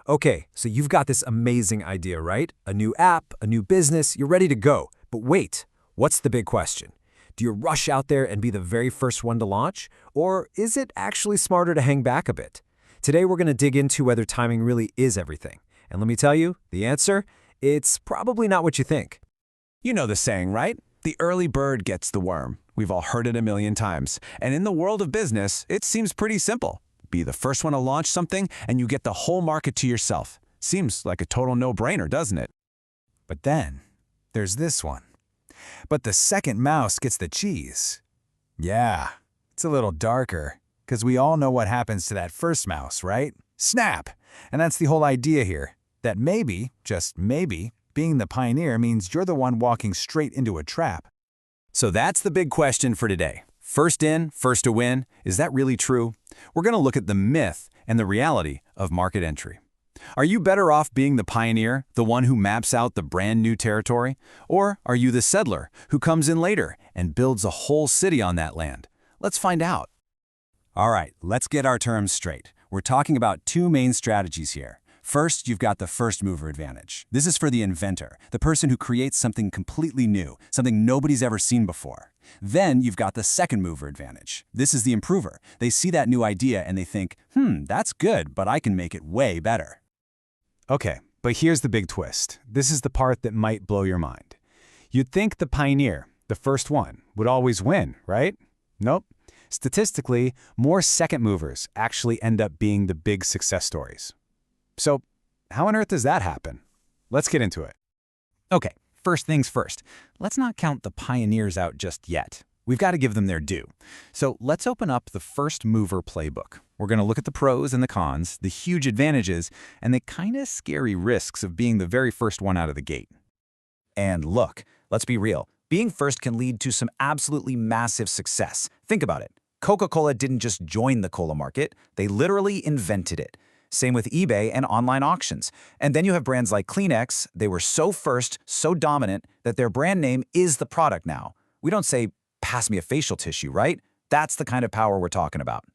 Okay, so you've got this amazing idea, right? A new app, a new business, you're ready to go. But wait, what's the big question? Do you rush out there and be the very first one to launch? Or is it actually smarter to hang back a bit? Today we're going to dig into whether timing really is everything. And let me tell you, the answer? It's probably not what you think. You know the saying, right? The early bird gets the worm. We've all heard it a million times. And in the world of business, it seems pretty simple. Be the first one to launch something, and you get the whole market to yourself. Seems like a total no-brainer, doesn't it? But then, there's this one. But the second mouse gets the cheese. Yeah, it's a little darker, because we all know what happens to that first mouse, right? Snap! And that's the whole idea here, that maybe, just maybe, being the pioneer means you're the one walking straight into a trap. So that's the big question for today. First in, first to win. Is that really true? We're going to look at the myth and the reality of market entry. Are you better off being the pioneer, the one who maps out the brand new territory? Or are you the settler who comes in later and builds a whole city on that land? Let's find out. All right, let's get our terms straight. We're talking about two main strategies here. First, you've got the first mover advantage. This is for the inventor, the person who creates something completely new, something nobody's ever seen before. Then you've got the second mover advantage. This is the improver. They see that new idea and they think, that's good, but I can make it way better. Okay, but here's the big twist. This is the part that might blow your mind. You'd think the pioneer, the first one, would always win, right? Nope. Statistically, more second movers actually end up being the big success stories. So, how on earth does that happen? Let's get into it. Okay, first things first. Let's not count the pioneers out just yet. We've got to give them their due. So let's open up the first mover playbook. We're going to look at the pros and the cons, the huge advantages, and the kind of scary risks of being the very first one out of the gate. And look, let's be real. Being first can lead to some absolutely massive success. Think about it. Coca-Cola didn't just join the cola market, they literally invented it. Same with eBay and online auctions. And then you have brands like Kleenex. They were so first, so dominant, that their brand name is the product now. We don't say, pass me a facial tissue, right? That's the kind of power we're talking about.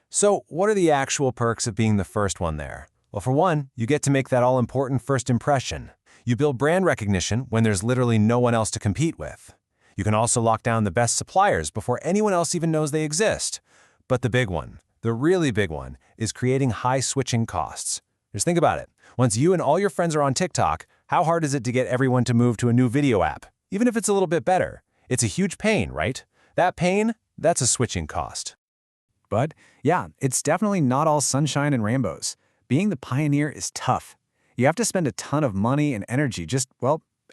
So what are the actual perks of being the first one there? Well, for one, you get to make that all-important first impression. You build brand recognition when there's literally no one else to compete with. You can also lock down the best suppliers before anyone else even knows they exist. But the big one, the really big one, is creating high switching costs. Just think about it. Once you and all your friends are on TikTok, how hard is it to get everyone to move to a new video app? Even if it's a little bit better. It's a huge pain, right? That pain, that's a switching cost. But yeah, it's definitely not all sunshine and rainbows. Being the pioneer is tough. You have to spend a ton of money and energy just,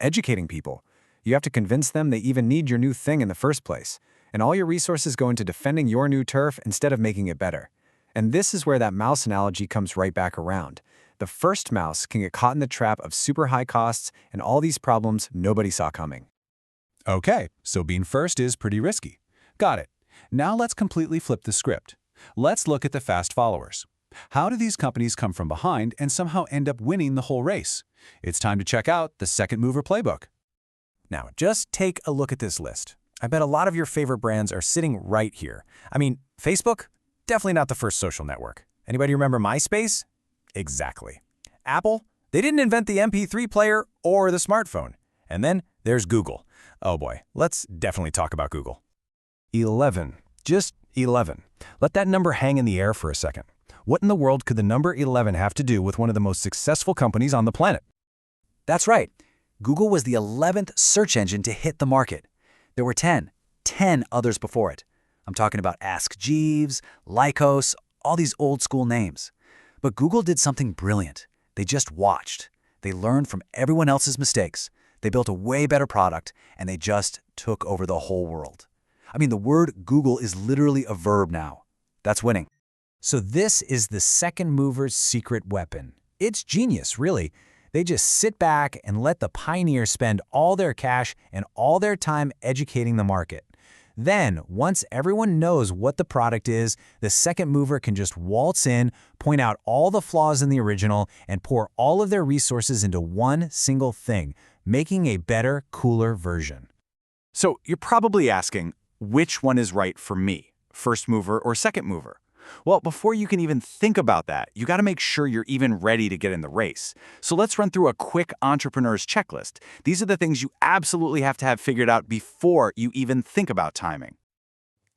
educating people. You have to convince them they even need your new thing in the first place. And all your resources go into defending your new turf instead of making it better. And this is where that mouse analogy comes right back around. The first mouse can get caught in the trap of super high costs and all these problems nobody saw coming. Okay, so being first is pretty risky. Got it. Now let's completely flip the script. Let's look at the fast followers. How do these companies come from behind and somehow end up winning the whole race? It's time to check out the second mover playbook. Now, just take a look at this list. I bet a lot of your favorite brands are sitting right here. I mean, Facebook? Definitely not the first social network. Anybody remember MySpace? Exactly. Apple? They didn't invent the MP3 player or the smartphone. And then there's Google. Oh boy, let's definitely talk about Google. 11. Just 11. Let that number hang in the air for a second. What in the world could the number 11 have to do with one of the most successful companies on the planet? That's right. Google was the 11th search engine to hit the market. There were 10 others before it. I'm talking about Ask Jeeves, Lycos, all these old school names. But Google did something brilliant. They just watched. They learned from everyone else's mistakes. They built a way better product, and they just took over the whole world. I mean, the word Google is literally a verb now. That's winning. So this is the second mover's secret weapon. It's genius, really. They just sit back and let the pioneer spend all their cash and all their time educating the market. Then, once everyone knows what the product is, the second mover can just waltz in, point out all the flaws in the original, and pour all of their resources into one single thing, making a better, cooler version. So you're probably asking, which one is right for me, first mover or second mover? Well, before you can even think about that, you got to make sure you're even ready to get in the race. So let's run through a quick entrepreneur's checklist. These are the things you absolutely have to have figured out before you even think about timing.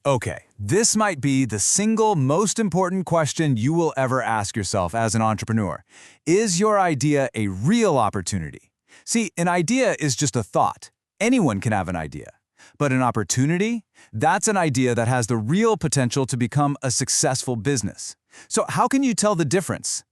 Okay, this might be the single most important question you will ever ask yourself as an entrepreneur. Is your idea a real opportunity? See, an idea is just a thought. Anyone can have an idea. But an opportunity? That's an idea that has the real potential to become a successful business. So how can you tell the difference?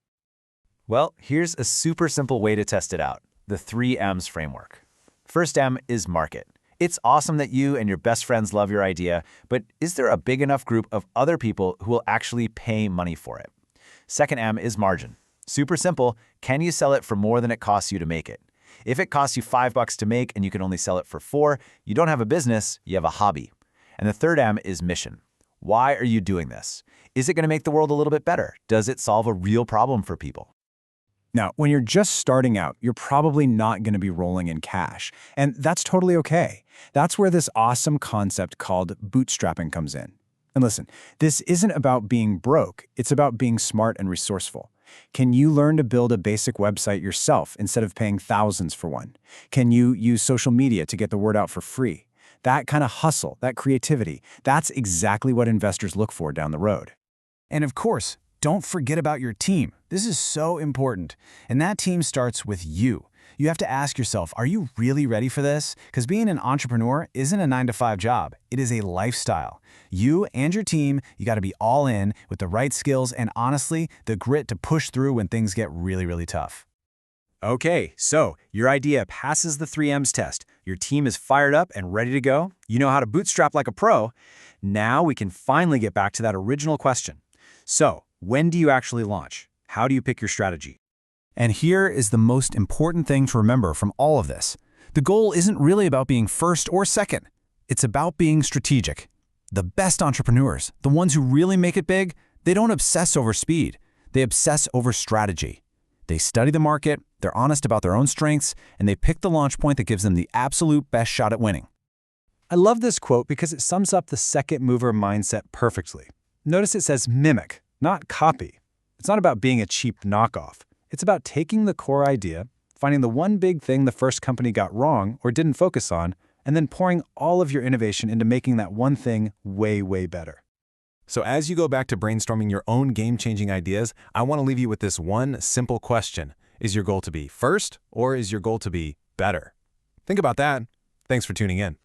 Well, here's a super simple way to test it out: the 3 M's framework. First M is market. It's awesome that you and your best friends love your idea, but is there a big enough group of other people who will actually pay money for it? Second M is margin. Super simple. Can you sell it for more than it costs you to make it? If it costs you $5 to make and you can only sell it for $4, you don't have a business, you have a hobby. And the third M is mission. Why are you doing this? Is it going to make the world a little bit better? Does it solve a real problem for people? Now, when you're just starting out, you're probably not going to be rolling in cash, and that's totally okay. That's where this awesome concept called bootstrapping comes in. And listen, this isn't about being broke, it's about being smart and resourceful. Can you learn to build a basic website yourself instead of paying thousands for one? Can you use social media to get the word out for free? That kind of hustle, that creativity, that's exactly what investors look for down the road. And of course, don't forget about your team. This is so important. And that team starts with you. You have to ask yourself, are you really ready for this? Because being an entrepreneur isn't a 9-to-5 job. It is a lifestyle. You and your team, you got to be all in with the right skills and honestly, the grit to push through when things get really, really tough. Okay, so your idea passes the 3 M's test. Your team is fired up and ready to go. You know how to bootstrap like a pro. Now we can finally get back to that original question. So, when do you actually launch? How do you pick your strategy? And here is the most important thing to remember from all of this. The goal isn't really about being first or second. It's about being strategic. The best entrepreneurs, the ones who really make it big, they don't obsess over speed. They obsess over strategy. They study the market, they're honest about their own strengths, and they pick the launch point that gives them the absolute best shot at winning. I love this quote because it sums up the second mover mindset perfectly. Notice it says mimic, not copy. It's not about being a cheap knockoff. It's about taking the core idea, finding the one big thing the first company got wrong or didn't focus on, and then pouring all of your innovation into making that one thing way, way better. So as you go back to brainstorming your own game-changing ideas, I want to leave you with this one simple question. Is your goal to be first, or is your goal to be better? Think about that. Thanks for tuning in.